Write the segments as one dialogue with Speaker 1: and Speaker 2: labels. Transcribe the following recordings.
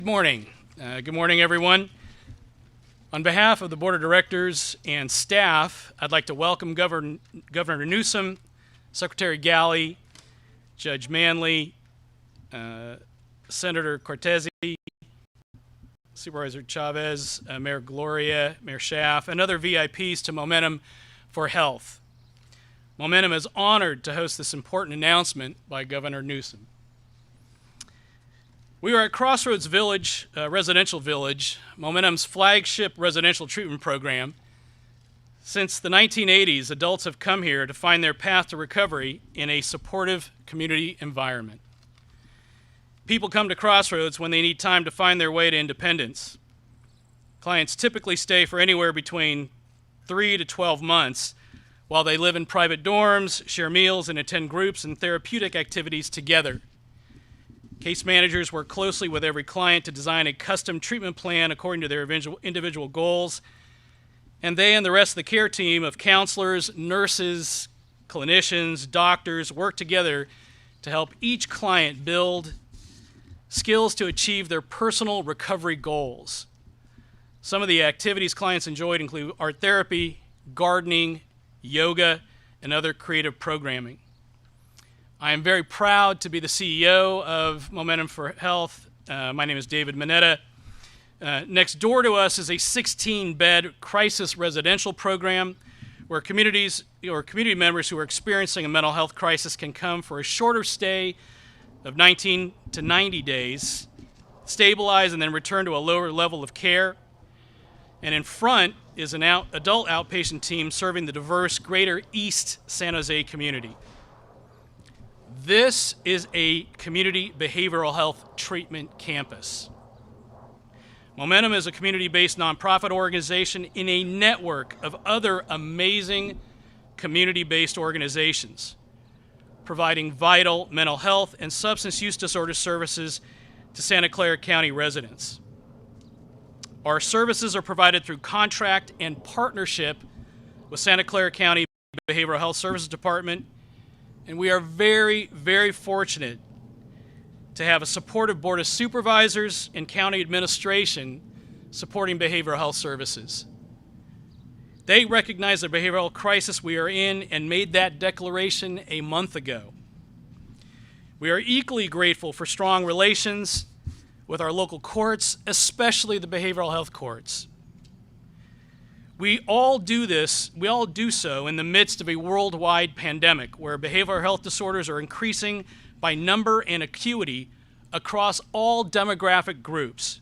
Speaker 1: Good morning. Good morning, everyone. On behalf of the Board of Directors and staff, I'd like to welcome Governor Newsom, Secretary Ghaly, Judge Manley, Senator Cortese, Supervisor Chavez, Mayor Gloria, Mayor Schaaf, and other VIPs to Momentum for Health. Momentum is honored to host this important announcement by Governor Newsom. We are at Crossroads Village, residential village, Momentum's flagship residential treatment program. Since the 1980s, adults have come here to find their path to recovery in a supportive community environment. People come to Crossroads when they need time to find their way to independence. Clients typically stay for anywhere between 3 to 12 months while they live in private dorms, share meals, and attend groups and therapeutic activities together. Case managers work closely with every client to design a custom treatment plan according to their individual goals, and they and the rest of the care team of counselors, nurses, clinicians, doctors work together to help each client build skills to achieve their personal recovery goals. Some of the activities clients enjoyed include art therapy, gardening, yoga, and other creative programming. I am very proud to be the CEO of Momentum for Health. My name is David Mineta. Next door to us is a 16-bed crisis residential program where community members who are experiencing a mental health crisis can come for a shorter stay of 19 to 90 days, stabilize, and then return to a lower level of care. And in front is an adult outpatient team serving the diverse greater East San Jose community. This is a community behavioral health treatment campus. Momentum is a community-based nonprofit organization in a network of other amazing community-based organizations, providing vital mental health and substance use disorder services to Santa Clara County residents. Our services are provided through contract and partnership with Santa Clara County Behavioral Health Services Department, and we are very, very fortunate to have a supportive board of supervisors and county administration supporting behavioral health services. They recognize the behavioral health crisis we are in and made that declaration a month ago. We are equally grateful for strong relations with our local courts, especially the behavioral health courts. We all do so in the midst of a worldwide pandemic where behavioral health disorders are increasing by number and acuity across all demographic groups,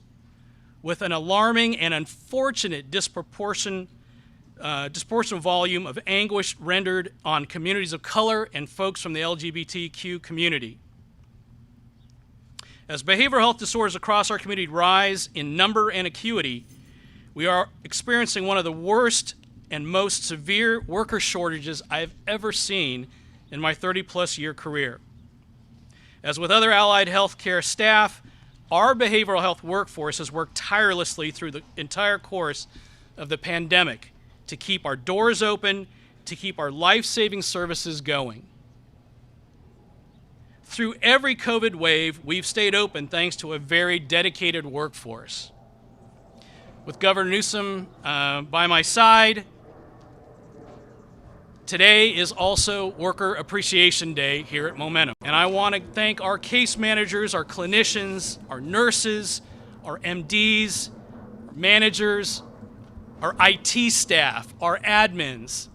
Speaker 1: with an alarming and unfortunate disproportionate volume of anguish rendered on communities of color and folks from the LGBTQ community. As behavioral health disorders across our community rise in number and acuity, we are experiencing one of the worst and most severe worker shortages I've ever seen in my 30-plus year career. As with other allied healthcare staff, our behavioral health workforce has worked tirelessly through the entire course of the pandemic to keep our doors open, to keep our life-saving services going. Through every COVID wave, we've stayed open thanks to a very dedicated workforce. With Governor Newsom by my side, today is also Worker Appreciation Day here at Momentum. And I want to thank our case managers, our clinicians, our nurses, our MDs, our managers, our IT staff, our admins,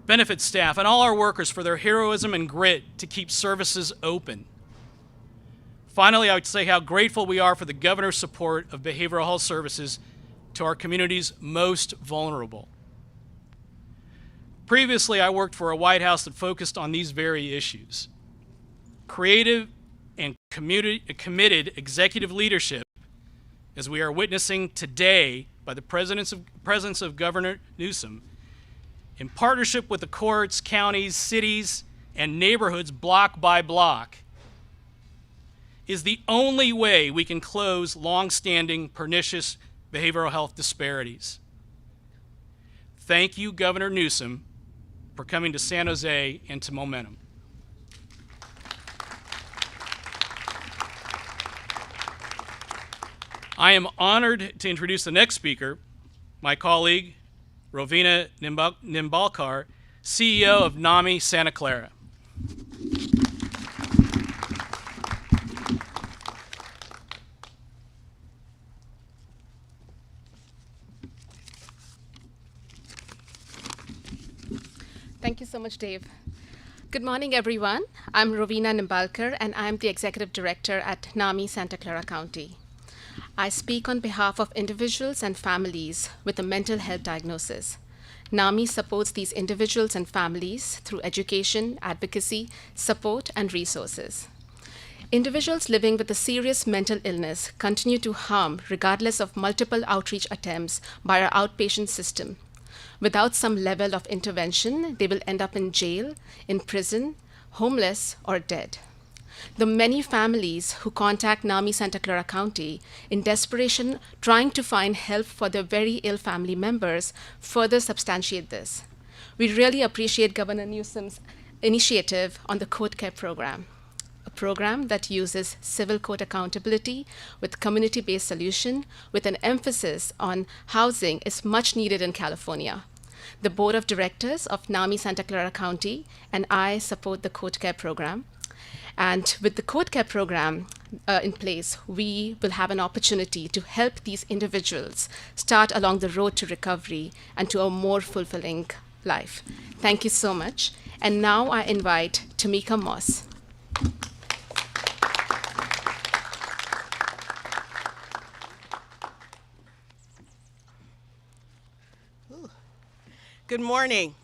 Speaker 1: benefits staff, and all our workers for their heroism and grit to keep services open. Finally, I would say how grateful we are for the governor's support of behavioral health services to our community's most vulnerable. Previously, I worked for a White House that focused on these very issues. Creative and committed executive leadership, as we are witnessing today by the presence of Governor Newsom, in partnership with the courts, counties, cities, and neighborhoods block by block, is the only way we can close long-standing pernicious behavioral health disparities. Thank you, Governor Newsom, for coming to San Jose and to Momentum. I am honored to introduce the next speaker, my colleague, Rovina Nimbalkar, CEO of NAMI Santa Clara.
Speaker 2: Thank you so much, Dave. Good morning, everyone. I'm Rovina Nimbalkar, and I'm the Executive Director at NAMI Santa Clara County. I speak on behalf of individuals and families with a mental health diagnosis. NAMI supports these individuals and families through education, advocacy, support, and resources. Individuals living with a serious mental illness continue to harm regardless of multiple outreach attempts by our outpatient system. Without some level of intervention, they will end up in jail, in prison, homeless, or dead. The many families who contact NAMI Santa Clara County in desperation trying to find help for their very ill family members further substantiate this. We really appreciate Governor Newsom's initiative on the Court Care Program, a program that uses civil court accountability with community-based solution with an emphasis on housing is much needed in California. The Board of Directors of NAMI Santa Clara County and I support the Court Care Program. And with the Court Care Program in place, we will have an opportunity to help these individuals start along the road to recovery and to a more fulfilling life. Thank you so much. And now I invite Tamika Moss.
Speaker 3: Good morning.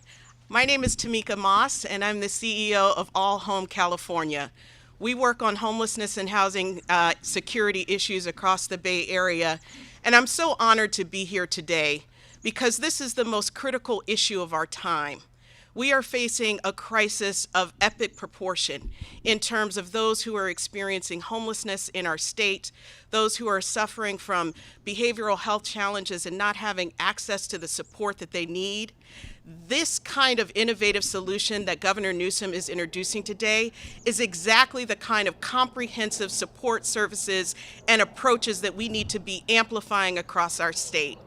Speaker 3: My name is Tamika Moss, and I'm the CEO of All Home California. We work on homelessness and housing security issues across the Bay Area, and I'm so honored to be here today because this is the most critical issue of our time. We are facing a crisis of epic proportion in terms of those who are experiencing homelessness in our state, those who are suffering from behavioral health challenges and not having access to the support that they need. This kind of innovative solution that Governor Newsom is introducing today is exactly the kind of comprehensive support services and approaches that we need to be amplifying across our state.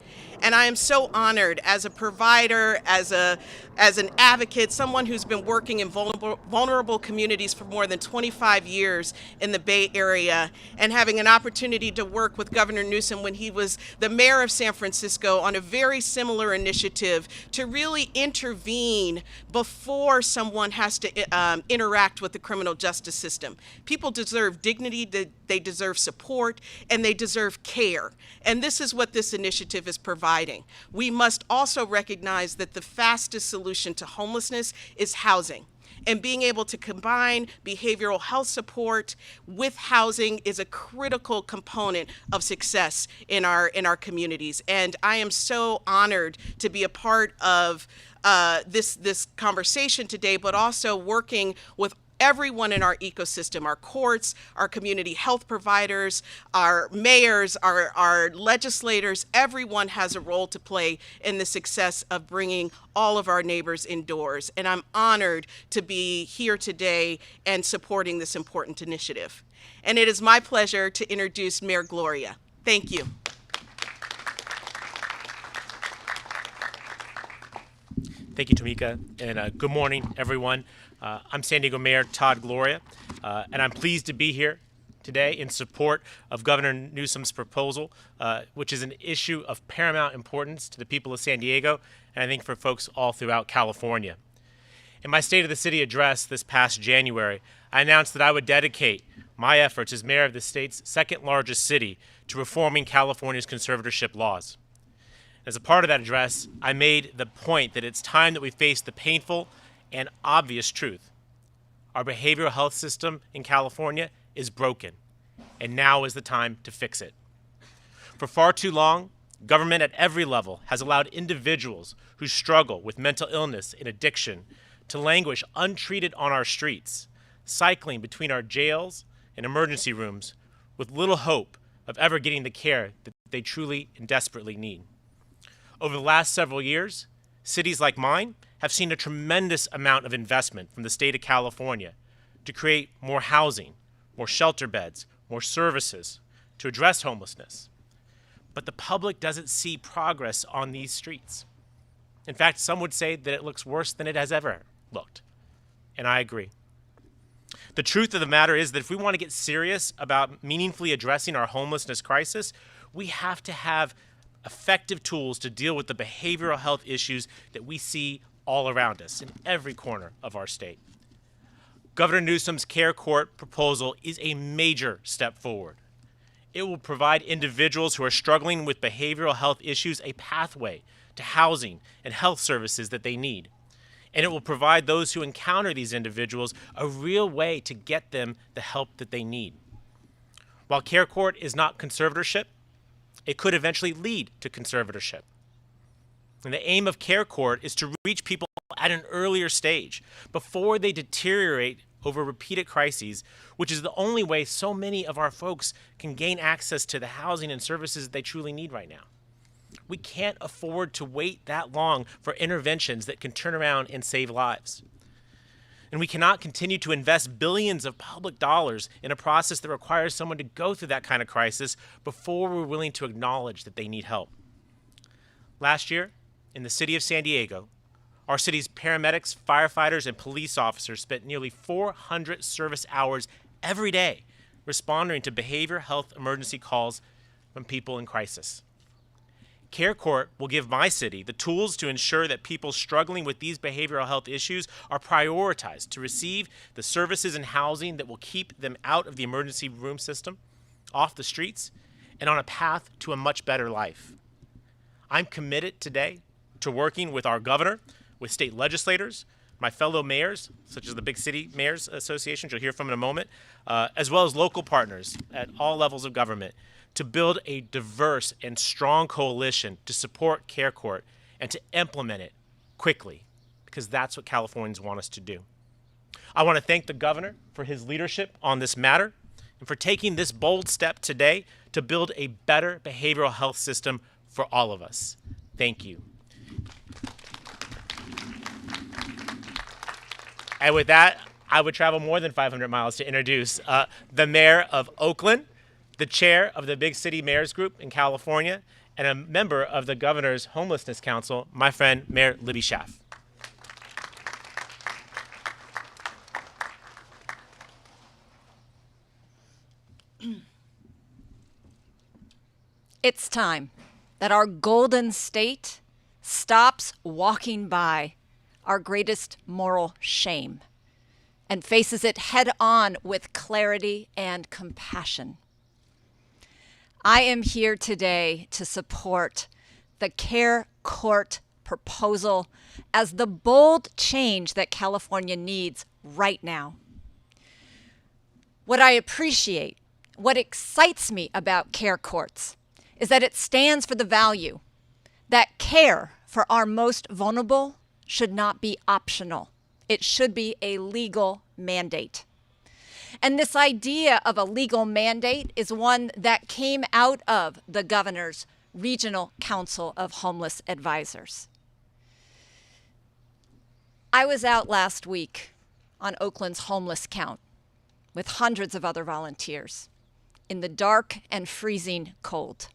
Speaker 3: And I am so honored as a provider, as an advocate, someone who's been working in vulnerable communities for more than 25 years in the Bay Area, and having an opportunity to work with Governor Newsom when he was the mayor of San Francisco on a very similar initiative to really intervene before someone has to interact with the criminal justice system. People deserve dignity, they deserve support, and they deserve care. And this is what this initiative is providing. We must also recognize that the fastest solution to homelessness is housing. And being able to combine behavioral health support with housing is a critical component of success in our communities. And I am so honored to be a part of this conversation today, but also working with everyone in our ecosystem, our courts, our community health providers, our mayors, our legislators. Everyone has a role to play in the success of bringing all of our neighbors indoors. And I'm honored to be here today and supporting this important initiative. And it is my pleasure to introduce Mayor Gloria. Thank you.
Speaker 4: Thank you, Tamika, and good morning, everyone. I'm San Diego Mayor Todd Gloria, and I'm pleased to be here today in support of Governor Newsom's proposal, which is an issue of paramount importance to the people of San Diego, and I think for folks all throughout California. In my State of the City address this past January, I announced that I would dedicate my efforts as mayor of the state's second largest city to reforming California's conservatorship laws. As a part of that address, I made the point that it's time that we face the painful and obvious truth. Our behavioral health system in California is broken, and now is the time to fix it. For far too long, government at every level has allowed individuals who struggle with mental illness and addiction to languish untreated on our streets, cycling between our jails and emergency rooms with little hope of ever getting the care that they truly and desperately need. Over the last several years, cities like mine have seen a tremendous amount of investment from the state of California to create more housing, more shelter beds, more services to address homelessness. but the public doesn't see progress on these streets. In fact, some would say that it looks worse than it has ever looked, and I agree. The truth of the matter is that if we want to get serious about meaningfully addressing our homelessness crisis, we have to have effective tools to deal with the behavioral health issues that we see all around us in every corner of our state. Governor Newsom's Care Court proposal is a major step forward. It will provide individuals who are struggling with behavioral health issues a pathway to housing and health services that they need. And it will provide those who encounter these individuals a real way to get them the help that they need. While Care Court is not conservatorship, it could eventually lead to conservatorship. And the aim of Care Court is to reach people at an earlier stage, before they deteriorate over repeated crises, which is the only way so many of our folks can gain access to the housing and services they truly need right now. We can't afford to wait that long for interventions that can turn around and save lives. And we cannot continue to invest billions of public dollars in a process that requires someone to go through that kind of crisis before we're willing to acknowledge that they need help. Last year, in the city of San Diego, our city's paramedics, firefighters, and police officers spent nearly 400 service hours every day responding to behavioral health emergency calls from people in crisis. Care Court will give my city the tools to ensure that people struggling with these behavioral health issues are prioritized to receive the services and housing that will keep them out of the emergency room system, off the streets, and on a path to a much better life. I'm committed today to working with our governor, with state legislators, my fellow mayors, such as the Big City Mayors Association, which you'll hear from in a moment, as well as local partners at all levels of government, to build a diverse and strong coalition to support Care Court and to implement it quickly, because that's what Californians want us to do. I want to thank the governor for his leadership on this matter and for taking this bold step today to build a better behavioral health system for all of us. Thank you. And with that, I would travel more than 500 miles to introduce the mayor of Oakland, the chair of the Big City Mayors Group in California, and a member of the Governor's Homelessness Council, my friend, Mayor Libby Schaaf.
Speaker 5: It's time that our golden state stops walking by our greatest moral shame and faces it head on with clarity and compassion. I am here today to support the Care Court proposal as the bold change that California needs right now. What I appreciate, what excites me about Care Courts is that it stands for the value that care for our most vulnerable should not be optional. It should be a legal mandate. And this idea of a legal mandate is one that came out of the governor's Regional Council of Homeless Advisors. I was out last week on Oakland's homeless count with hundreds of other volunteers in the dark and freezing cold.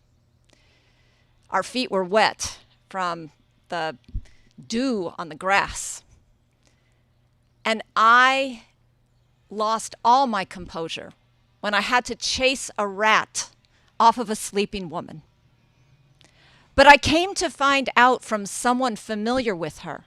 Speaker 5: Our feet were wet from the dew on the grass. And I lost all my composure when I had to chase a rat off of a sleeping woman. But I came to find out from someone familiar with her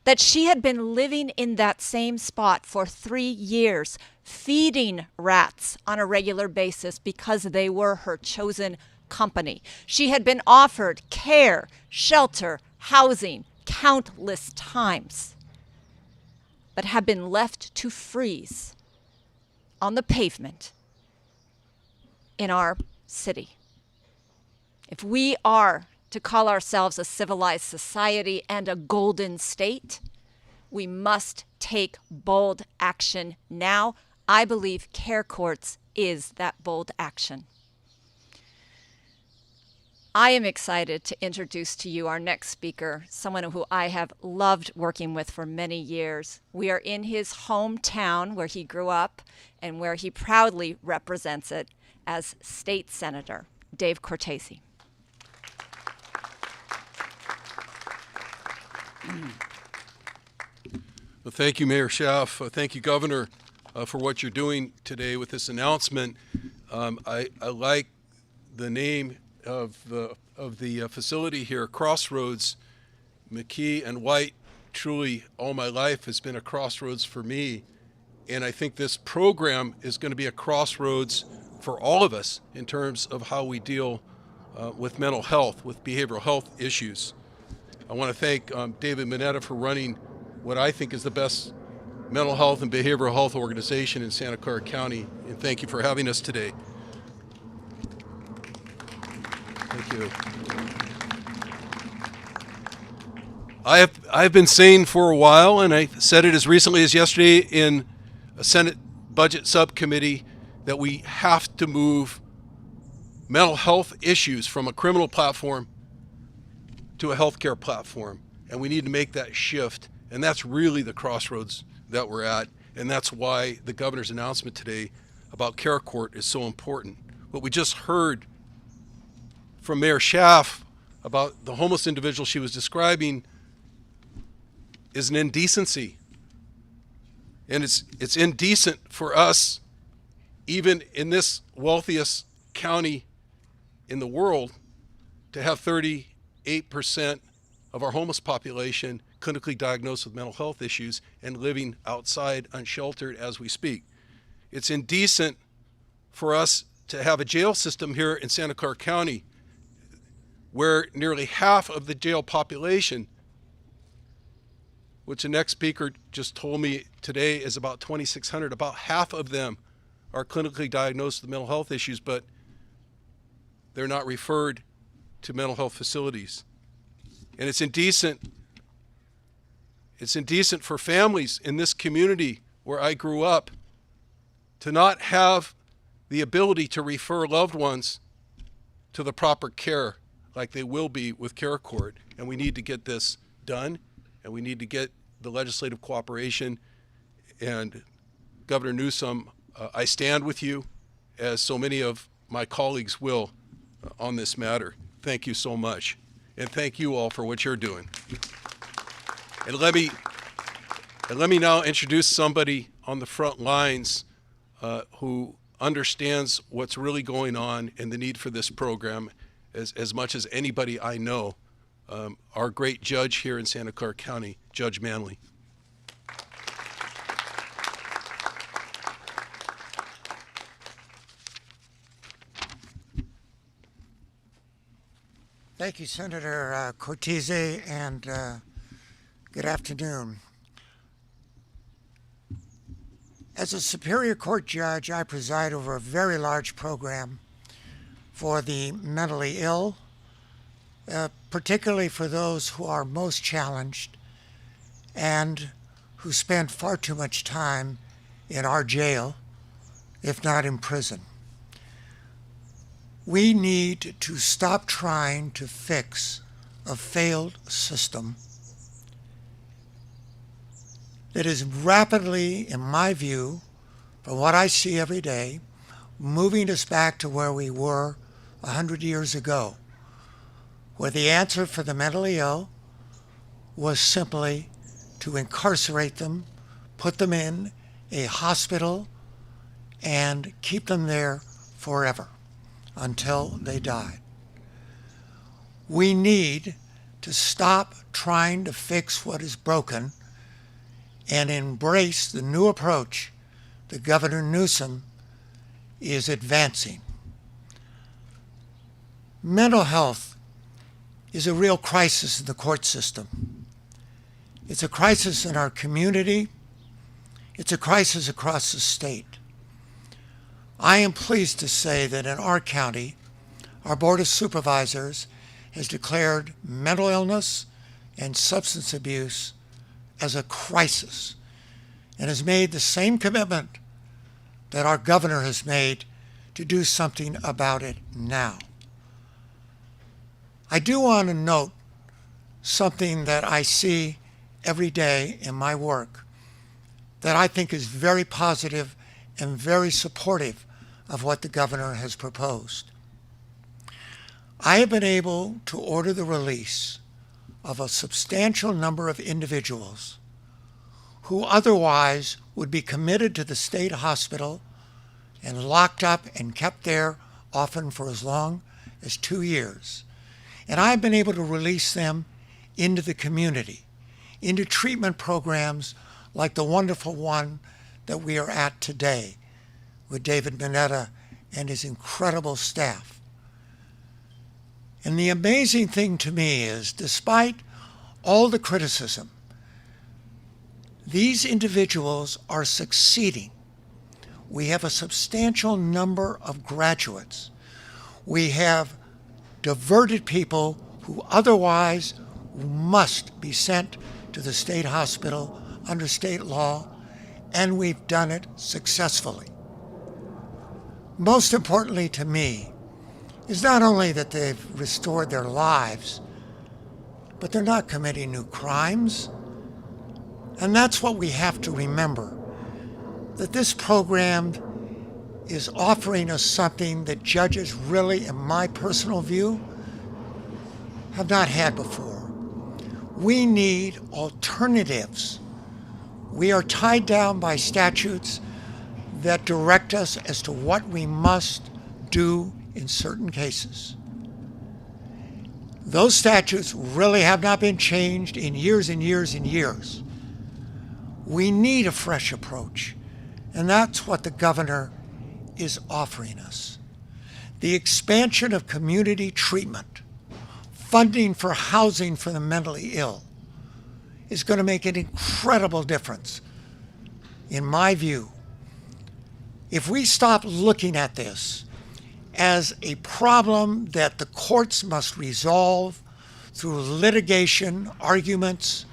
Speaker 5: that she had been living in that same spot for 3 years, feeding rats on a regular basis because they were her chosen company. She had been offered care, shelter, housing countless times, but had been left to freeze on the pavement in our city. If we are to call ourselves a civilized society and a golden state, we must take bold action now. I believe Care Courts is that bold action. I am excited to introduce to you our next speaker, someone who I have loved working with for many years. We are in his hometown where he grew up and where he proudly represents it as State Senator Dave Cortese.
Speaker 6: Well, thank you, Mayor Schaaf. Thank you, Governor, for what you're doing today with this announcement. I like the name of the facility here, Crossroads. McKee and White, truly all my life has been a crossroads for me. And I think this program is going to be a crossroads for all of us in terms of how we deal with mental health, with behavioral health issues. I want to thank David Mineta for running what I think is the best mental health and behavioral health organization in Santa Clara County, and thank you for having us today. Thank you. I've been saying for a while, and I said it as recently as yesterday in a Senate Budget Subcommittee, that we have to move mental health issues from a criminal platform to a healthcare platform, and we need to make that shift. And that's really the crossroads that we're at, and that's why the governor's announcement today about Care Court is so important. What we just heard from Mayor Schaaf about the homeless individual she was describing is an indecency. And it's indecent for us, even in this wealthiest county in the world, to have 38% of our homeless population clinically diagnosed with mental health issues and living outside unsheltered as we speak. It's indecent for us to have a jail system here in Santa Clara County where nearly half of the jail population, which the next speaker just told me today is about 2,600, about half of them are clinically diagnosed with mental health issues, but they're not referred to mental health facilities. And it's indecent for families in this community where I grew up to not have the ability to refer loved ones to the proper care like they will be with Care Court. And we need to get this done, and we need to get the legislative cooperation. And Governor Newsom, I stand with you, as so many of my colleagues will, on this matter. Thank you so much. And thank you all for what you're doing. And let me now introduce somebody on the front lines who understands what's really going on and the need for this program as much as anybody I know, our great judge here in Santa Clara County, Judge Manley.
Speaker 7: Thank you, Senator Cortese, and good afternoon. As a Superior Court judge, I preside over a very large program for the mentally ill, particularly for those who are most challenged and who spend far too much time in our jail, if not in prison. We need to stop trying to fix a failed system that is rapidly, in my view, from what I see every day, moving us back to where we were 100 years ago, where the answer for the mentally ill was simply to incarcerate them, put them in a hospital, and keep them there forever until they died. We need to stop trying to fix what is broken and embrace the new approach that Governor Newsom is advancing. Mental health is a real crisis in the court system. It's a crisis in our community. It's a crisis across the state. I am pleased to say that in our county, our Board of Supervisors has declared mental illness and substance abuse as a crisis and has made the same commitment that our governor has made to do something about it now. I do want to note something that I see every day in my work that I think is very positive and very supportive of what the governor has proposed. I have been able to order the release of a substantial number of individuals who otherwise would be committed to the state hospital and locked up and kept there often for as long as 2 years. And I've been able to release them into the community, into treatment programs like the wonderful one that we are at today with David Mineta and his incredible staff. And the amazing thing to me is, despite all the criticism, these individuals are succeeding. We have a substantial number of graduates. We have diverted people who otherwise must be sent to the state hospital under state law, and we've done it successfully. Most importantly to me is not only that they've restored their lives, but they're not committing new crimes. And that's what we have to remember, that this program is offering us something that judges really, in my personal view, have not had before. We need alternatives. We are tied down by statutes that direct us as to what we must do in certain cases. Those statutes really have not been changed in years and years and years. We need a fresh approach, and that's what the governor is offering us. The expansion of community treatment, funding for housing for the mentally ill, is going to make an incredible difference, in my view. If we stop looking at this as a problem that the courts must resolve through litigation, arguments,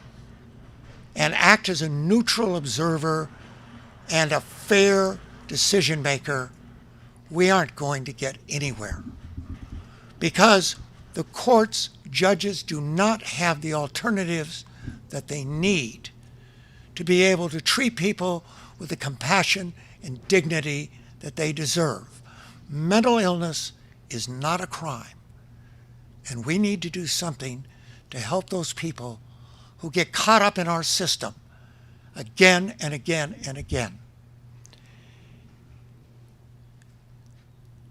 Speaker 7: and act as a neutral observer and a fair decision maker, we aren't going to get anywhere. Because the courts, judges do not have the alternatives that they need to be able to treat people with the compassion and dignity that they deserve. Mental illness is not a crime, and we need to do something to help those people who get caught up in our system again and again and again.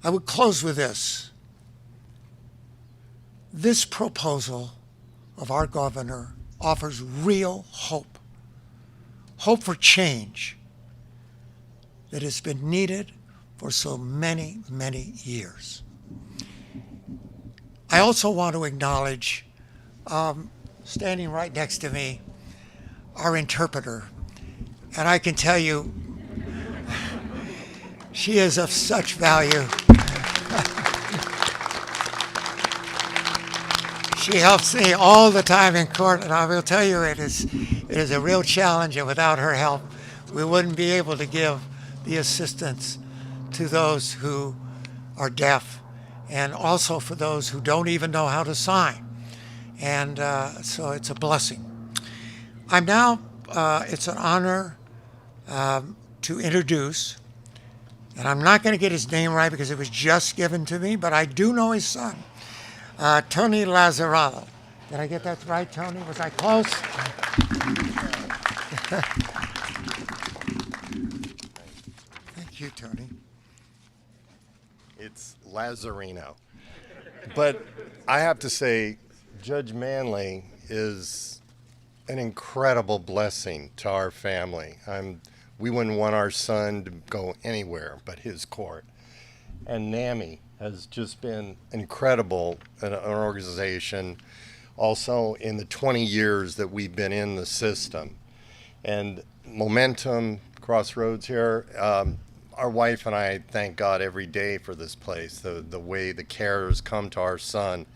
Speaker 7: I would close with this. This proposal of our governor offers real hope. Hope for change that has been needed for so many, many years. I also want to acknowledge, standing right next to me, our interpreter. And I can tell you, she is of such value. She helps me all the time in court, and I will tell you it is a real challenge, and without her help, we wouldn't be able to give the assistance to those who are deaf, and also for those who don't even know how to sign. And so it's a blessing. I'm now, it's an honor to introduce, and I'm not going to get his name right because it was just given to me, but I do know his son, Tony Lazzarato. Did I get that right, Tony? Was I close? Thank you, Tony.
Speaker 8: It's Lazzarino. But I have to say, Judge Manley is an incredible blessing to our family. We wouldn't want our son to go anywhere but his court. And NAMI has just been incredible, an organization, also in the 20 years that we've been in the system. And Momentum, Crossroads here, our wife and I thank God every day for this place, the way the care has come to our son,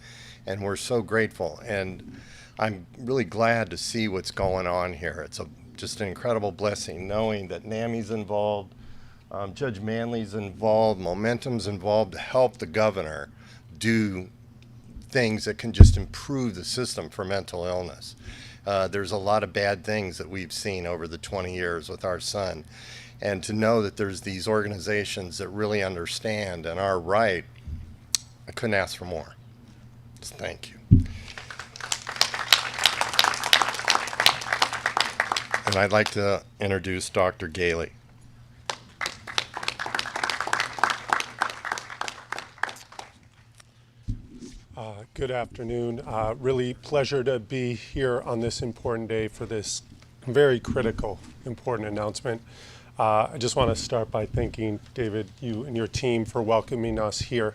Speaker 8: and we're so grateful. And I'm really glad to see what's going on here. It's just an incredible blessing knowing that NAMI's involved, Judge Manley's involved, Momentum's involved to help the governor do things that can just improve the system for mental illness. There's a lot of bad things that we've seen over the 20 years with our son. And to know that there's these organizations that really understand and are right, I couldn't ask for more. So thank you. And I'd like to introduce Dr. Ghaly.
Speaker 9: Good afternoon. Really pleasure to be here on this important day for this very critical, important announcement. I just want to start by thanking David, you and your team for welcoming us here.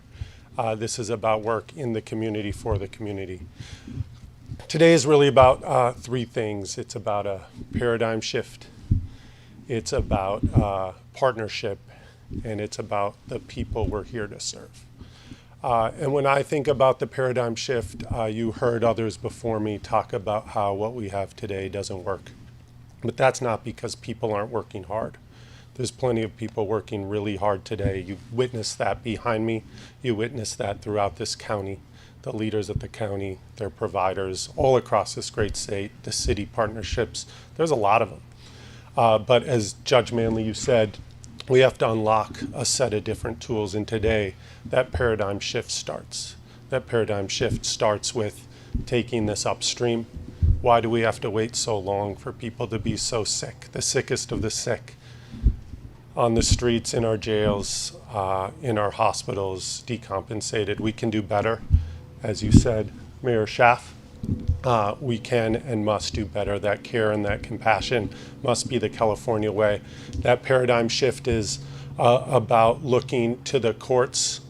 Speaker 9: This is about work in the community for the community. Today is really about three things. It's about a paradigm shift, it's about partnership, and it's about the people we're here to serve. And when I think about the paradigm shift, you heard others before me talk about how what we have today doesn't work. But that's not because people aren't working hard. There's plenty of people working really hard today. You witnessed that behind me. You witnessed that throughout this county. The leaders at the county, their providers, all across this great state, the city partnerships, there's a lot of them. But as Judge Manley, you said, we have to unlock a set of different tools, and today that paradigm shift starts. That paradigm shift starts with taking this upstream. Why do we have to wait so long for people to be so sick, the sickest of the sick, on the streets, in our jails, in our hospitals, decompensated? We can do better. As you said, Mayor Schaaf, we can and must do better. That care and that compassion must be the California way. That paradigm shift is about looking to the courts,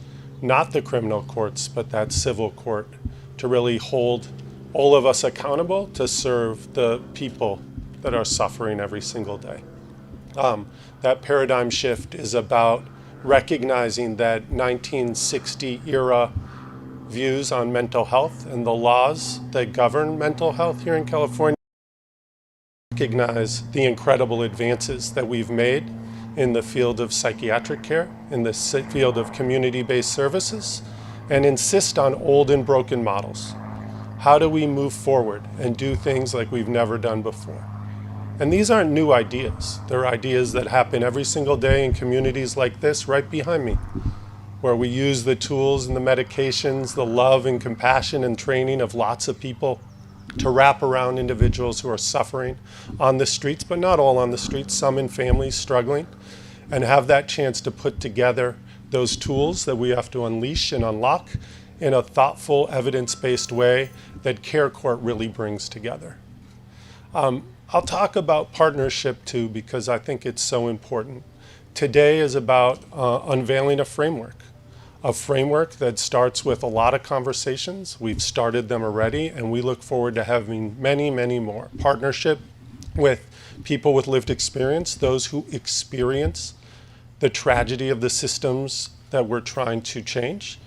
Speaker 9: not the criminal courts, but that civil court, to really hold all of us accountable to serve the people that are suffering every single day. That paradigm shift is about recognizing that 1960 era views on mental health and the laws that govern mental health here in California recognize the incredible advances that we've made in the field of psychiatric care, in the field of community-based services, and insist on old and broken models. How do we move forward and do things like we've never done before? And these aren't new ideas. They're ideas that happen every single day in communities like this right behind me, where we use the tools and the medications, the love and compassion and training of lots of people to wrap around individuals who are suffering on the streets, but not all on the streets, some in families struggling, and have that chance to put together those tools that we have to unleash and unlock in a thoughtful, evidence-based way that Care Court really brings together. I'll talk about partnership too, because I think it's so important. Today is about unveiling a framework that starts with a lot of conversations. We've started them already, and we look forward to having many, many more. Partnership with people with lived experience, those who experience the tragedy of the systems that we're trying to change,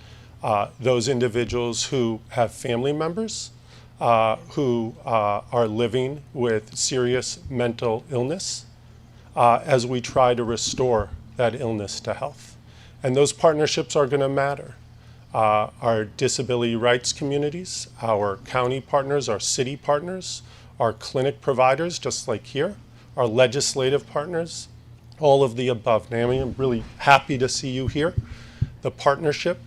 Speaker 9: those individuals who have family members who are living with serious mental illness, as we try to restore that illness to health. And those partnerships are going to matter. Our disability rights communities, our county partners, our city partners, our clinic providers, just like here, our legislative partners, all of the above. NAMI, I'm really happy to see you here. The partnership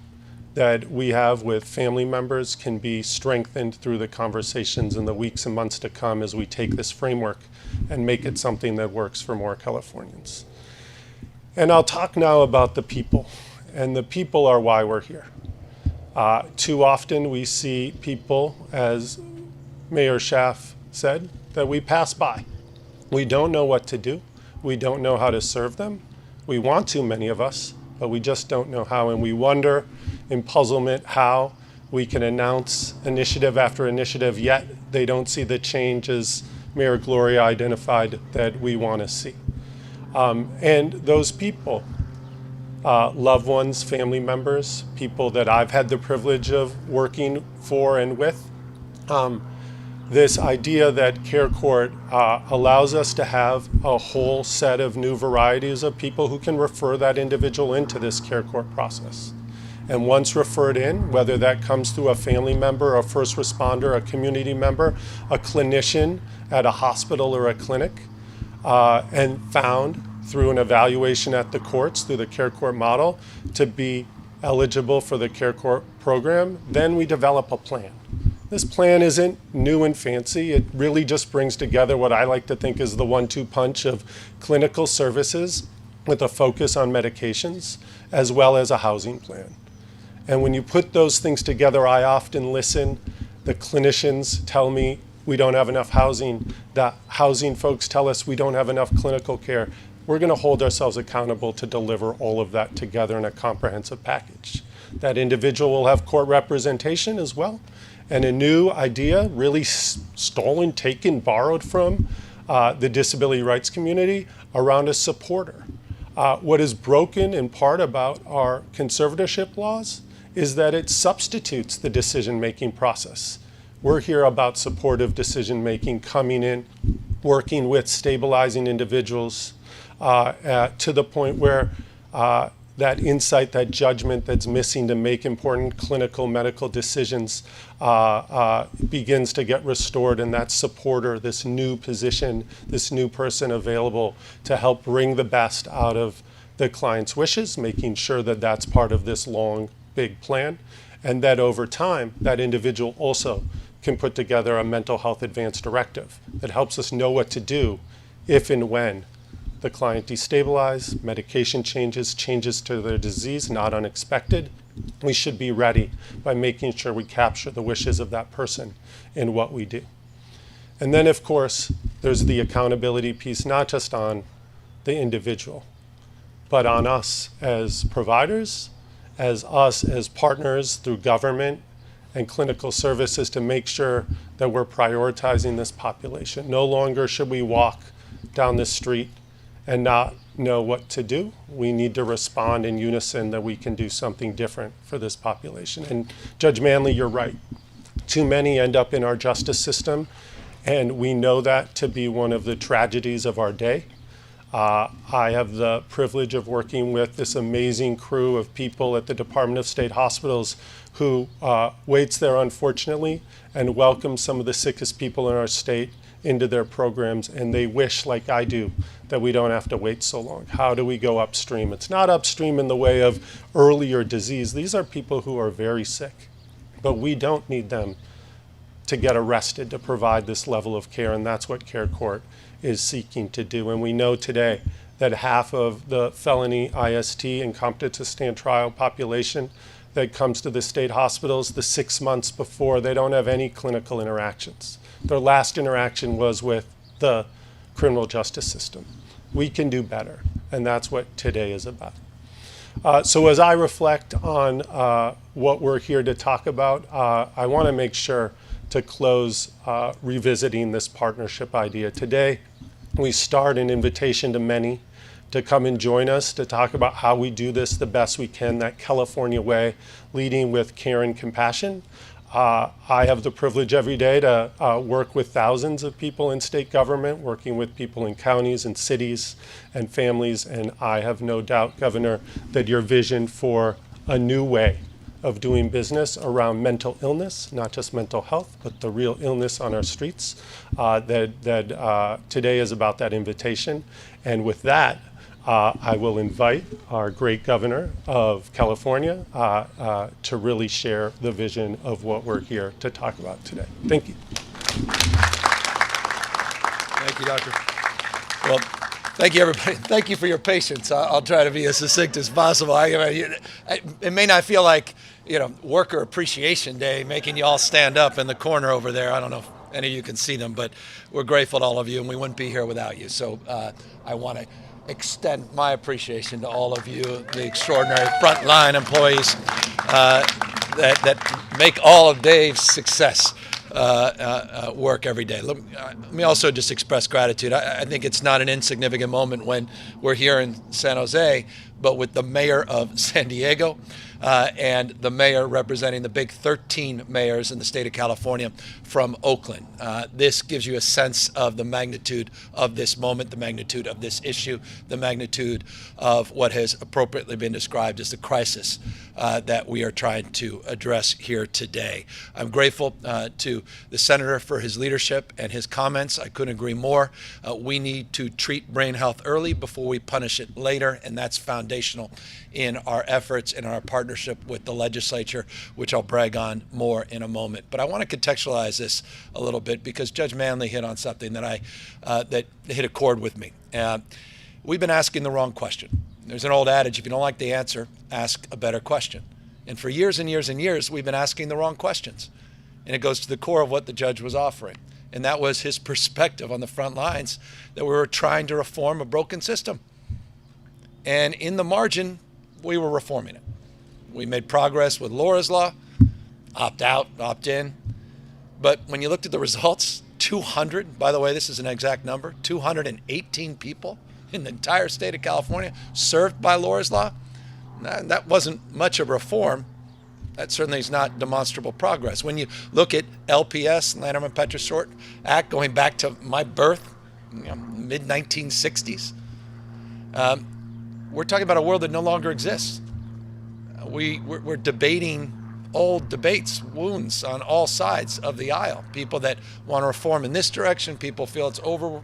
Speaker 9: that we have with family members can be strengthened through the conversations in the weeks and months to come as we take this framework and make it something that works for more Californians. And I'll talk now about the people, and the people are why we're here. Too often we see people, as Mayor Schaaf said, that we pass by. We don't know what to do. We don't know how to serve them. We want to, many of us, but we just don't know how, and we wonder in puzzlement how we can announce initiative after initiative, yet they don't see the changes Mayor Gloria identified that we want to see. And those people, loved ones, family members, people that I've had the privilege of working for and with, this idea that Care Court allows us to have a whole set of new varieties of people who can refer that individual into this Care Court process. And once referred in, whether that comes through a family member, a first responder, a community member, a clinician at a hospital or a clinic, and found through an evaluation at the courts, through the Care Court model, to be eligible for the Care Court program, then we develop a plan. This plan isn't new and fancy. It really just brings together what I like to think is the 1-2 punch of clinical services with a focus on medications, as well as a housing plan. And when you put those things together, I often listen. The clinicians tell me we don't have enough housing. The housing folks tell us we don't have enough clinical care. We're going to hold ourselves accountable to deliver all of that together in a comprehensive package. That individual will have court representation as well. And a new idea, really stolen, taken, borrowed from the disability rights community around a supporter. What is broken in part about our conservatorship laws is that it substitutes the decision-making process. We're here about supportive decision-making, coming in, working with stabilizing individuals to the point where that insight, that judgment that's missing to make important clinical medical decisions begins to get restored, and that supporter, this new position, this new person available to help bring the best out of the client's wishes, making sure that that's part of this long, big plan, and that over time, that individual also can put together a mental health advance directive that helps us know what to do if and when the client destabilizes, medication changes to their disease, not unexpected. We should be ready by making sure we capture the wishes of that person in what we do. And then, of course, there's the accountability piece, not just on the individual, but on us as providers, as us as partners through government and clinical services to make sure that we're prioritizing this population. No longer should we walk down the street and not know what to do. We need to respond in unison that we can do something different for this population. And Judge Manley, you're right. Too many end up in our justice system, and we know that to be one of the tragedies of our day. I have the privilege of working with this amazing crew of people at the Department of State Hospitals who waits there, unfortunately, and welcomes some of the sickest people in our state into their programs, and they wish, like I do, that we don't have to wait so long. How do we go upstream? It's not upstream in the way of earlier disease. These are people who are very sick, but we don't need them to get arrested to provide this level of care, and that's what Care Court is seeking to do. And we know today that half of the felony IST, incompetent to stand trial population that comes to the state hospitals, the 6 months before, they don't have any clinical interactions. Their last interaction was with the criminal justice system. We can do better, and that's what today is about. So as I reflect on what we're here to talk about, I want to make sure to close revisiting this partnership idea. Today, we start an invitation to many to come and join us to talk about how we do this the best we can, that California way, leading with care and compassion. I have the privilege every day to work with thousands of people in state government, working with people in counties and cities and families, and I have no doubt, Governor, that your vision for a new way of doing business around mental illness, not just mental health, but the real illness on our streets, that today is about that invitation. And with that, I will invite our great governor of California to really share the vision of what we're here to talk about today. Thank you.
Speaker 6: Thank you, Doctor. Well, thank you, everybody. Thank you for your patience. I'll try to be as succinct as possible. It may not feel like, Worker Appreciation Day, making you all stand up in the corner over there. I don't know if any of you can see them, but we're grateful to all of you, and we wouldn't be here without you. So I want to extend my appreciation to all of you, the extraordinary frontline employees that make all of Dave's success work every day. Let me also just express gratitude. I think it's not an insignificant moment when we're here in San Jose, but with the mayor of San Diego and the mayor representing the big 13 mayors in the state of California from Oakland. This gives you a sense of the magnitude of this moment, the magnitude of this issue, the magnitude of what has appropriately been described as the crisis that we are trying to address here today. I'm grateful to the senator for his leadership and his comments. I couldn't agree more. We need to treat brain health early before we punish it later, and that's foundational
Speaker 10: foundational in our efforts and our partnership with the legislature, which I'll brag on more in a moment. But I want to contextualize this a little bit because Judge Manley hit on something that that hit a chord with me. We've been asking the wrong question. There's an old adage, if you don't like the answer, ask a better question. And for years and years and years, we've been asking the wrong questions. And it goes to the core of what the judge was offering. And that was his perspective on the front lines that we were trying to reform a broken system. And in the margin, we were reforming it. We made progress with Laura's Law, opt out, opt in. But when you looked at the results, 200, by the way, this is an exact number, 218 people in the entire state of California served by Laura's Law. That wasn't much of a reform. That certainly is not demonstrable progress. When you look at LPS, Lanterman-Petroshort Act, going back to my birth, mid-1960s, we're talking about a world that no longer exists. We're debating old debates, wounds on all sides of the aisle. People that want to reform in this direction, people feel it's over,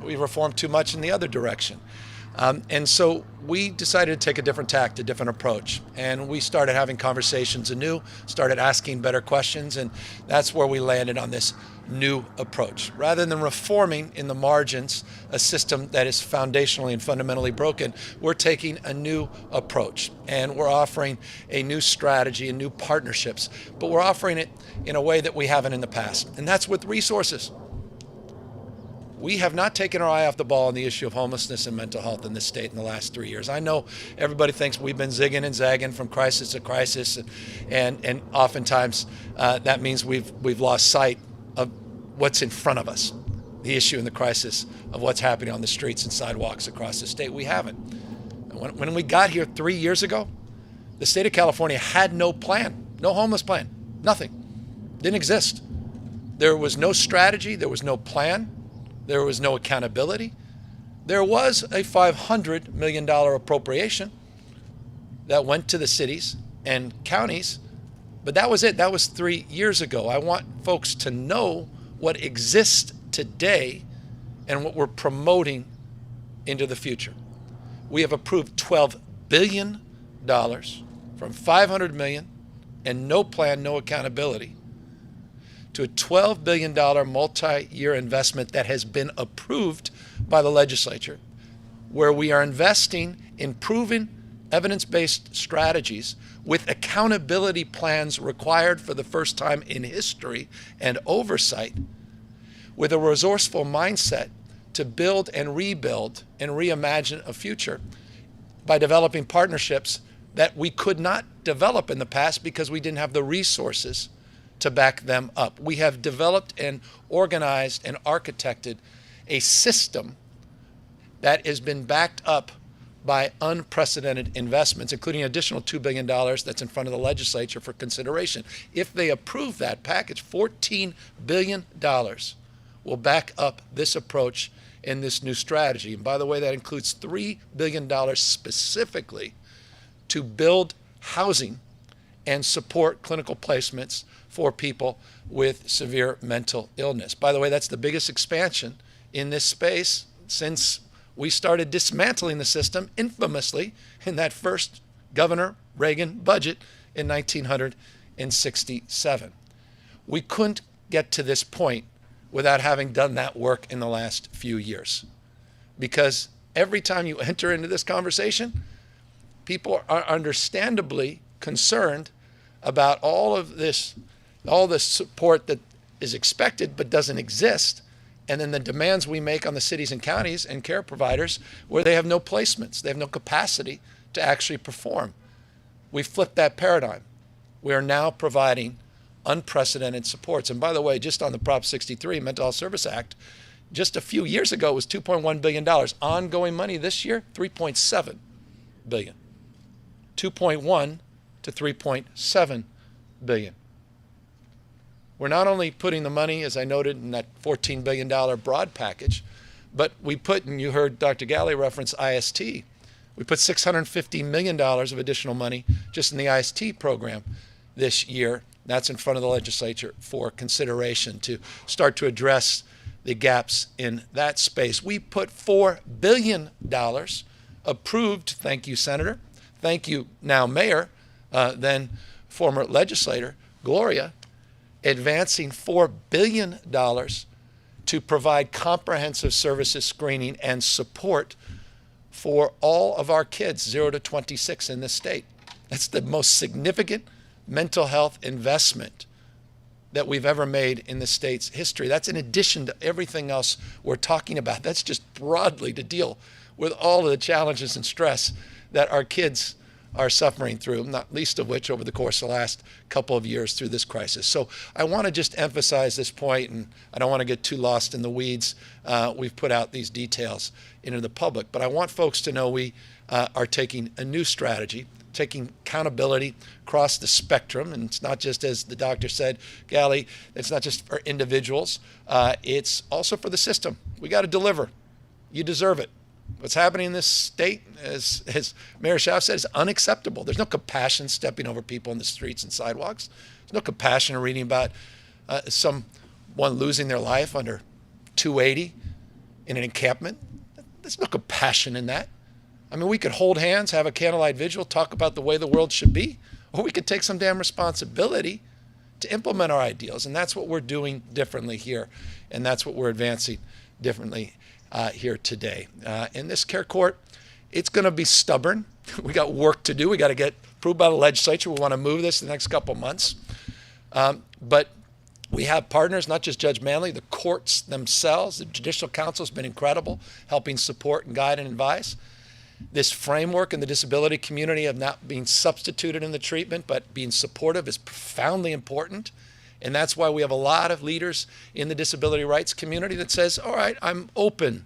Speaker 10: we reform too much in the other direction. And so we decided to take a different tact, a different approach. And we started having conversations anew, started asking better questions, and that's where we landed on this new approach. Rather than reforming in the margins a system that is foundationally and fundamentally broken, we're taking a new approach. And we're offering a new strategy and new partnerships, but we're offering it in a way that we haven't in the past. And that's with resources. We have not taken our eye off the ball on the issue of homelessness and mental health in this state in the last 3 years. I know everybody thinks we've been zigging and zagging from crisis to crisis, and oftentimes that means we've lost sight of what's in front of us, the issue and the crisis of what's happening on the streets and sidewalks across the state. We haven't. When we got here 3 years ago, the state of California had no plan, no homeless plan, nothing. Didn't exist. There was no strategy, there was no plan. There was no accountability. There was a $500 million appropriation that went to the cities and counties, but that was it. That was 3 years ago. I want folks to know what exists today and what we're promoting into the future. We have approved $12 billion from $500 million and no plan, no accountability, to a $12 billion multi-year investment that has been approved by the legislature, where we are investing in proven evidence-based strategies with accountability plans required for the first time in history and oversight, with a resourceful mindset to build and rebuild and reimagine a future by developing partnerships that we could not develop in the past because we didn't have the resources to back them up. We have developed and organized and architected a system that has been backed up by unprecedented investments, including an additional $2 billion that's in front of the legislature for consideration. If they approve that package, $14 billion will back up this approach and this new strategy. And by the way, that includes $3 billion specifically to build housing and support clinical placements for people with severe mental illness. By the way, that's the biggest expansion in this space since we started dismantling the system infamously in that first Governor Reagan budget in 1967. We couldn't get to this point without having done that work in the last few years. Because every time you enter into this conversation, people are understandably concerned about all of this, all the support that is expected but doesn't exist, and then the demands we make on the cities and counties and care providers where they have no placements, they have no capacity to actually perform. We've flipped that paradigm. We are now providing unprecedented supports. And by the way, just on the Prop 63 Mental Health Service Act, just a few years ago it was $2.1 billion. Ongoing money this year, $3.7 billion. 2.1 to 3.7 billion. We're not only putting the money, as I noted, in that $14 billion broad package, but we put, and you heard Dr. Ghaly reference IST, we put $650 million of additional money just in the IST program this year. That's in front of the legislature for consideration to start to address the gaps in that space. We put $4 billion approved, thank you, Senator, thank you, now Mayor, then former legislator, Gloria, advancing $4 billion to provide comprehensive services, screening, and support for all of our kids, 0 to 26 in this state. That's the most significant mental health investment that we've ever made in the state's history. That's in addition to everything else we're talking about. That's just broadly to deal with all of the challenges and stress that our kids are suffering through, not least of which over the course of the last couple of years through this crisis. So I want to just emphasize this point, and I don't want to get too lost in the weeds. We've put out these details into the public, but I want folks to know we are taking a new strategy, taking accountability across the spectrum. And it's not just, as the doctor said, Ghaly, it's not just for individuals, it's also for the system. We got to deliver. You deserve it. What's happening in this state, as Mayor Schaaf said, is unacceptable. There's no compassion stepping over people in the streets and sidewalks. There's no compassion in reading about someone losing their life under 280 in an encampment. There's no compassion in that. I mean, we could hold hands, have a candlelight vigil, talk about the way the world should be, or we could take some damn responsibility to implement our ideals. And that's what we're doing differently here. And that's what we're advancing differently here today. In this care court, it's going to be stubborn. We got work to do. We got to get approved by the legislature. We want to move this in the next couple months. But we have partners, not just Judge Manley, the courts themselves. The Judicial Council has been incredible, helping support and guide and advise. This framework in the disability community of not being substituted in the treatment, but being supportive is profoundly important. And that's why we have a lot of leaders in the disability rights community that says, all right, I'm open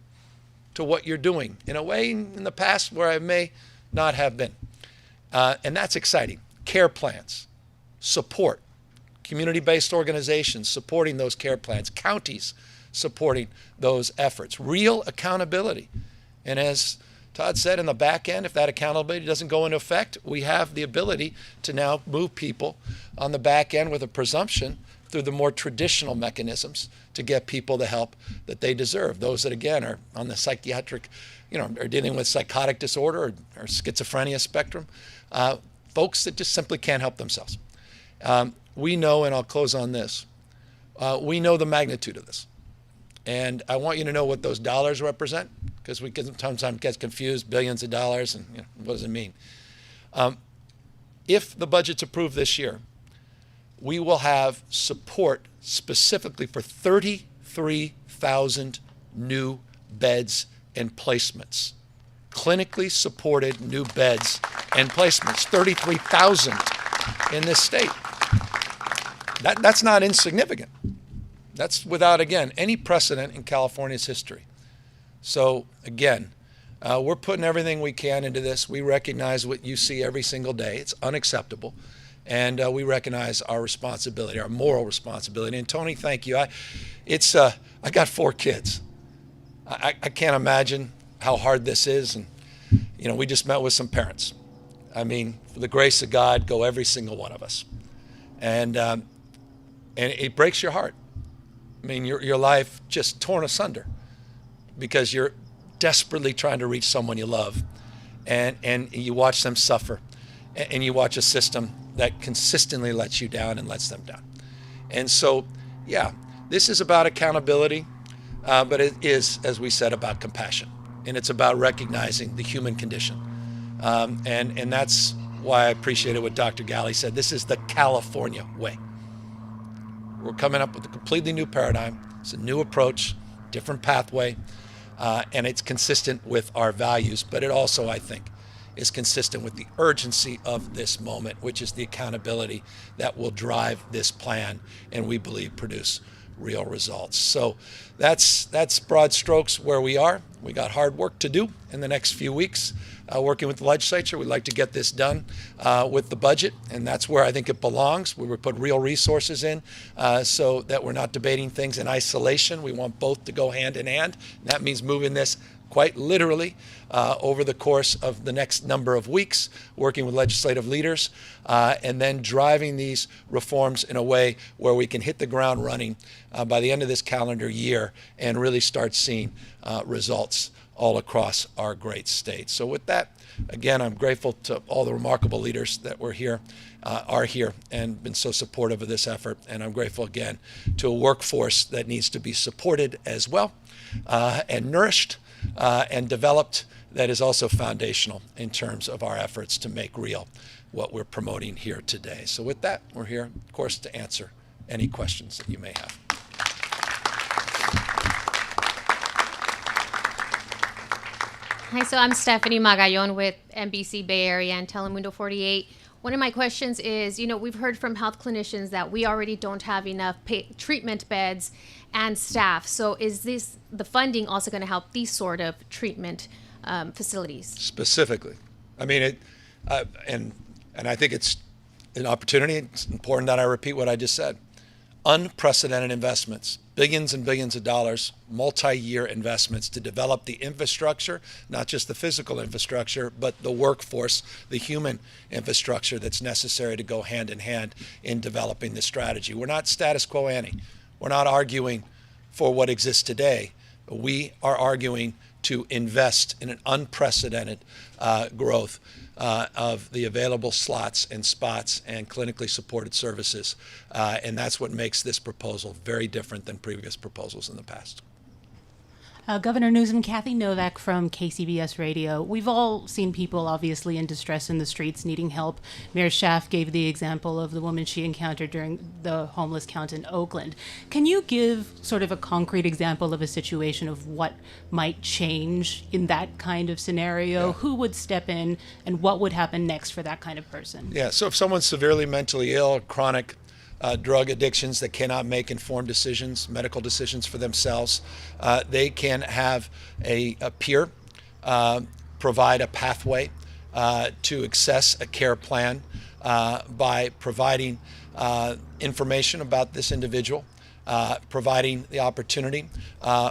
Speaker 10: to what you're doing in a way in the past where I may not have been. And that's exciting. Care plans, support, community-based organizations supporting those care plans, counties supporting those efforts, real accountability. And as Todd said, in the back end, if that accountability doesn't go into effect, we have the ability to now move people on the back end with a presumption through the more traditional mechanisms to get people the help that they deserve. Those that, again, are on the psychiatric, are dealing with psychotic disorder or schizophrenia spectrum, folks that just simply can't help themselves. We know, and I'll close on this, we know the magnitude of this. And I want you to know what those dollars represent, because we can sometimes get confused, billions of dollars, and what does it mean? If the budget's approved this year, we will have support specifically for 33,000 new beds and placements, clinically supported new beds and placements, 33,000 in this state. That's not insignificant. That's without, again, any precedent in California's history. So, again, we're putting everything we can into this. We recognize what you see every single day. It's unacceptable. And we recognize our responsibility, our moral responsibility. And Tony, thank you. I got 4 kids. I can't imagine how hard this is. And, we just met with some parents. I mean, for the grace of God, go every single one of us. And it breaks your heart. I mean, your life just torn asunder because you're desperately trying to reach someone you love, and you watch them suffer, and you watch a system that consistently lets you down and lets them down. And so, yeah, this is about accountability, but it is, as we said, about compassion, and it's about recognizing the human condition. And that's why I appreciated what Dr. Ghaly said. This is the California way. We're coming up with a completely new paradigm. It's a new approach, different pathway, and it's consistent with our values, but it also, I think, is consistent with the urgency of this moment, which is the accountability that will drive this plan and we believe produce real results. So that's broad strokes where we are. We got hard work to do in the next few weeks. Working with the legislature, we'd like to get this done with the budget, and that's where I think it belongs. We would put real resources in so that we're not debating things in isolation. We want both to go hand in hand. And that means moving this quite literally over the course of the next number of weeks, working with legislative leaders, and then driving these reforms in a way where we can hit the ground running by the end of this calendar year and really start seeing results all across our great state. So with that, again, I'm grateful to all the remarkable leaders that are here and been so supportive of this effort. And I'm grateful again to a workforce that needs to be supported as well and nourished and developed, that is also foundational in terms of our efforts to make real what we're promoting here today. So with that, we're here, of course, to answer any questions that you may have.
Speaker 11: Hi, so I'm Stephanie Magallon with NBC Bay Area and Telemundo 48. One of my questions is, we've heard from health clinicians that we already don't have enough treatment beds and staff. So is the funding also going to help these sort of treatment facilities? Specifically.
Speaker 10: I mean, and I think it's an opportunity. It's important that I repeat what I just said. Unprecedented investments, billions and billions of dollars, multi-year investments to develop the infrastructure, not just the physical infrastructure, but the workforce, the human infrastructure that's necessary to go hand in hand in developing this strategy. We're not status quo ante. We're not arguing for what exists today. We are arguing to invest in an unprecedented growth of the available slots and spots and clinically supported services. And that's what makes this proposal very different than previous proposals in the past.
Speaker 12: Governor Newsom, Kathy Novak from KCBS Radio. We've all seen people obviously in distress in the streets needing help. Mayor Schaaf gave the example of the woman she encountered during the homeless count in Oakland. Can you give sort of a concrete example of a situation of what might change in that kind of scenario? Yeah. Who would step in and what would happen next for that kind of person?
Speaker 10: Yeah, so if someone's severely mentally ill, chronic drug addictions that cannot make informed decisions, medical decisions for themselves, they can have a peer provide a pathway to access a care plan by providing information about this individual, providing the opportunity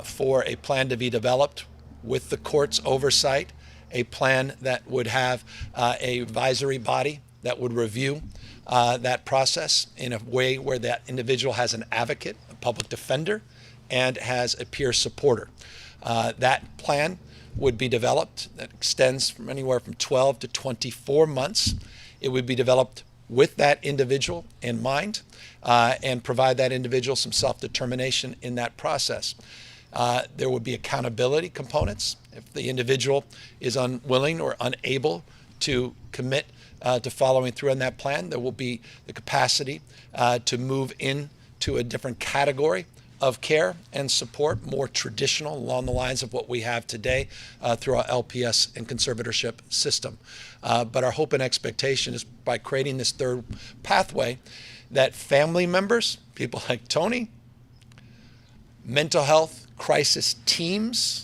Speaker 10: for a plan to be developed with the court's oversight, a plan that would have an advisory body that would review that process in a way where that individual has an advocate, a public defender, and has a peer supporter. That plan would be developed that extends from anywhere from 12 to 24 months. It would be developed with that individual in mind and provide that individual some self-determination in that process. There would be accountability components. If the individual is unwilling or unable to commit to following through on that plan, there will be the capacity to move into a different category of care and support, more traditional along the lines of what we have today through our LPS and conservatorship system. But our hope and expectation is by creating this third pathway that family members, people like Tony, mental health crisis teams,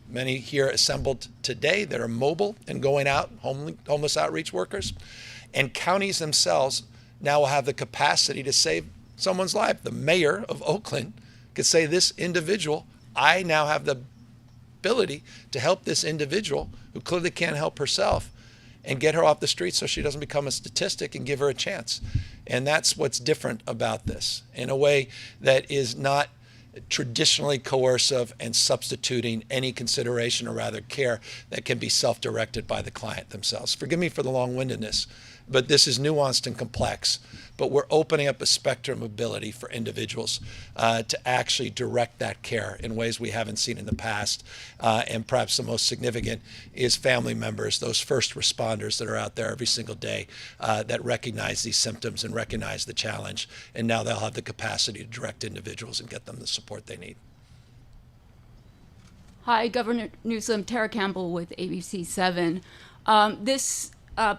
Speaker 10: many here assembled today that are mobile and going out, homeless outreach workers, and counties themselves now will have the capacity to save someone's life. The mayor of Oakland could say, this individual, I now have the ability to help this individual who clearly can't help herself and get her off the street so she doesn't become a statistic and give her a chance. And that's what's different about this in a way that is not traditionally coercive and substituting any consideration or rather care that can be self-directed by the client themselves. Forgive me for the long-windedness, but this is nuanced and complex. But we're opening up a spectrum of ability for individuals to actually direct that care in ways we haven't seen in the past. And perhaps the most significant is family members, those first responders that are out there every single day that recognize these symptoms and recognize the challenge. And now they'll have the capacity to direct individuals and get them the support they need.
Speaker 13: Hi, Governor Newsom, Tara Campbell with ABC 7. This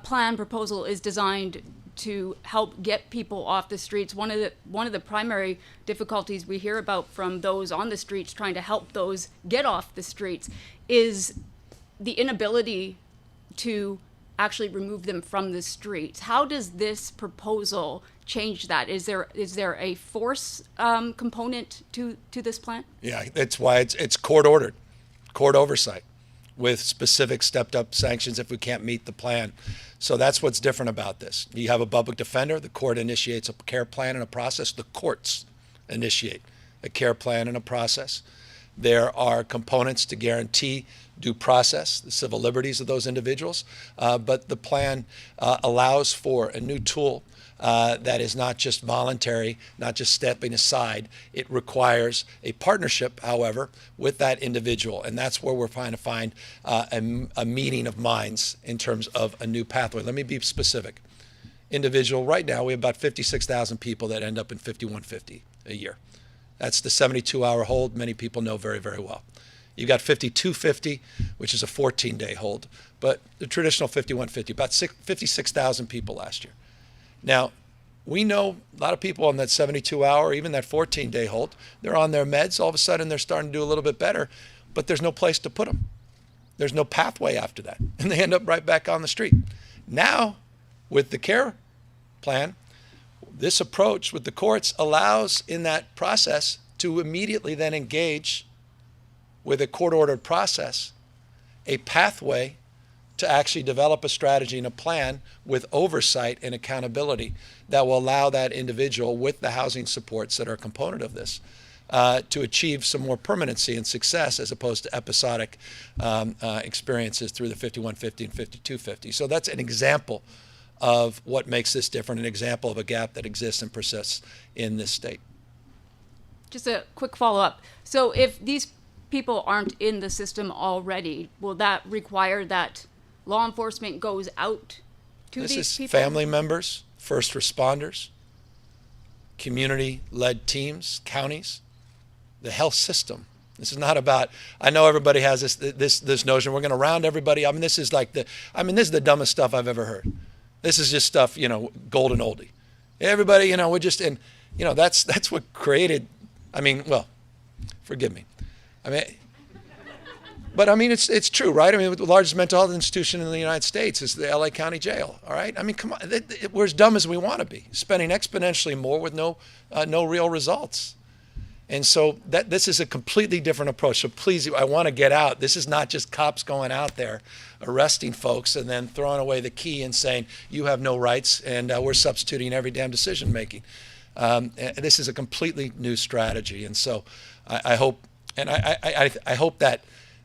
Speaker 13: plan proposal is designed to help get people off the streets. One of the primary difficulties we hear about from those on the streets trying to help those get off the streets is the inability to actually remove them from the streets. How does this proposal change that? Is there a force component to this plan?
Speaker 10: Yeah, that's why it's court ordered, court oversight, with specific stepped up sanctions if we can't meet the plan. So that's what's different about this. You have a public defender, the court initiates a care plan and a process, the courts initiate a care plan and a process. There are components to guarantee due process, the civil liberties of those individuals, but the plan allows for a new tool that is not just voluntary, not just stepping aside. It requires a partnership, however, with that individual, and that's where we're trying to find a meeting of minds in terms of a new pathway. Let me be specific. Individual, right now we have about 56,000 people that end up in 5150 a year. That's the 72-hour hold many people know very, very well. You've got 5250, which is a 14-day hold, but the traditional 5150, about 56,000 people last year. Now, we know a lot of people on that 72-hour, even that 14-day hold, they're on their meds. All of a sudden, they're starting to do a little bit better, but there's no place to put them. There's no pathway after that, and they end up right back on the street. Now, with the care plan, this approach with the courts allows in that process to immediately then engage with a court-ordered process, a pathway to actually develop a strategy and a plan with oversight and accountability that will allow that individual with the housing supports that are a component of this to achieve some more permanency and success as opposed to episodic experiences through the 5150 and 5250. So that's an example of what makes this different, an example of a gap that exists and persists in this state.
Speaker 13: Just a quick follow-up. So if these people aren't in the system already, will that require that law enforcement goes out to these people?
Speaker 10: This is family members, first responders, community-led teams, counties, the health system. This is not about, I know everybody has this notion, we're going to round everybody. I mean, this is the dumbest stuff I've ever heard. This is just stuff, golden oldie. Everybody, we're just in, that's what created, forgive me. But it's true, right? The largest mental health institution in the United States is the LA County Jail, all right? Come on, we're as dumb as we want to be, spending exponentially more with no real results. And so this is a completely different approach. So please, I want to get out. This is not just cops going out there arresting folks and then throwing away the key and saying, you have no rights, and we're substituting every damn decision making. This is a completely new strategy. And so I hope, and I hope that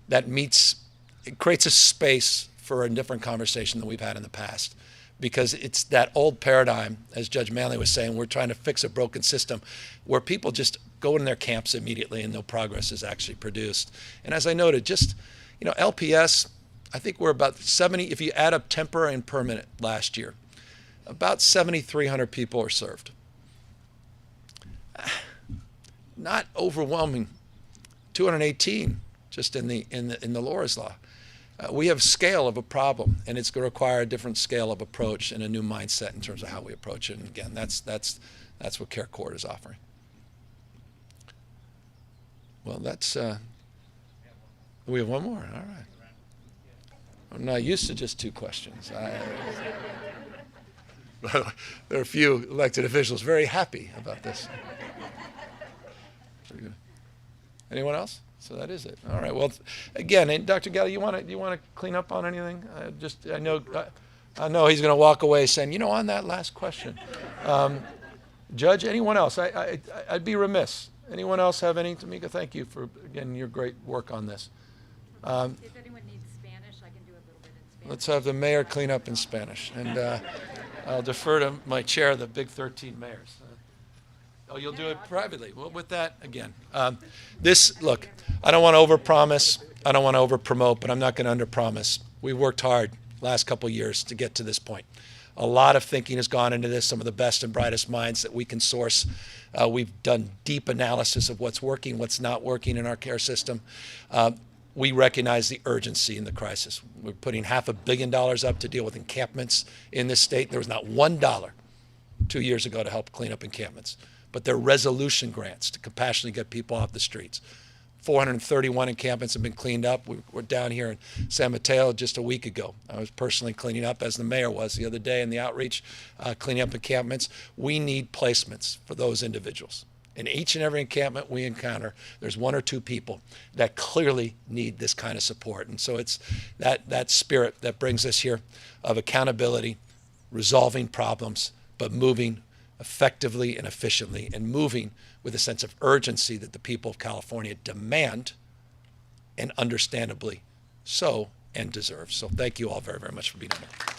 Speaker 10: it creates a space for a different conversation than we've had in the past. Because it's that old paradigm, as Judge Manley was saying, we're trying to fix a broken system where people just go in their camps immediately and no progress is actually produced. And as I noted, LPS, I think we're about 70, if you add up temporary and permanent last year, about 7,300 people are served. Not overwhelming, 218 just in the Laura's Law. We have scale of a problem, and it's going to require a different scale of approach and a new mindset in terms of how we approach it. And again, that's what Care Court is offering. Well, we have one more. All right. I'm not used to just two questions. There are a few elected officials very happy about this. Anyone else? So that is it. All right. Well, again, and Dr. Ghaly, you want to clean up on anything? I know he's going to walk away saying, on that last question. Judge, anyone else? I'd be remiss. Anyone else have any? Tamika, thank you for, again, your great work on this.
Speaker 14: If anyone needs Spanish, I can do a little bit in Spanish.
Speaker 10: Let's have the mayor clean up in Spanish. And I'll defer to my chair, the big 13 mayors. You'll do it privately. Well, with that, again, look, I don't want to overpromise. I don't want to overpromote, but I'm not going to underpromise. We worked hard last couple of years to get to this point. A lot of thinking has gone into this, some of the best and brightest minds that we can source. We've done deep analysis of what's working, what's not working in our care system. We recognize the urgency in the crisis. We're putting $500 million up to deal with encampments in this state. There was not $1 2 years ago to help clean up encampments. But they're resolution grants to compassionately get people off the streets. 431 encampments have been cleaned up. We're down here in San Mateo just a week ago. I was personally cleaning up, as the mayor was the other day in the outreach, cleaning up encampments. We need placements for those individuals. In each and every encampment we encounter, there's one or two people that clearly need this kind of support. And so it's that spirit that brings us here of accountability, resolving problems, but moving effectively and efficiently, and moving with a sense of urgency that the people of California demand, and understandably so, and deserve. So thank you all very, very much for being here.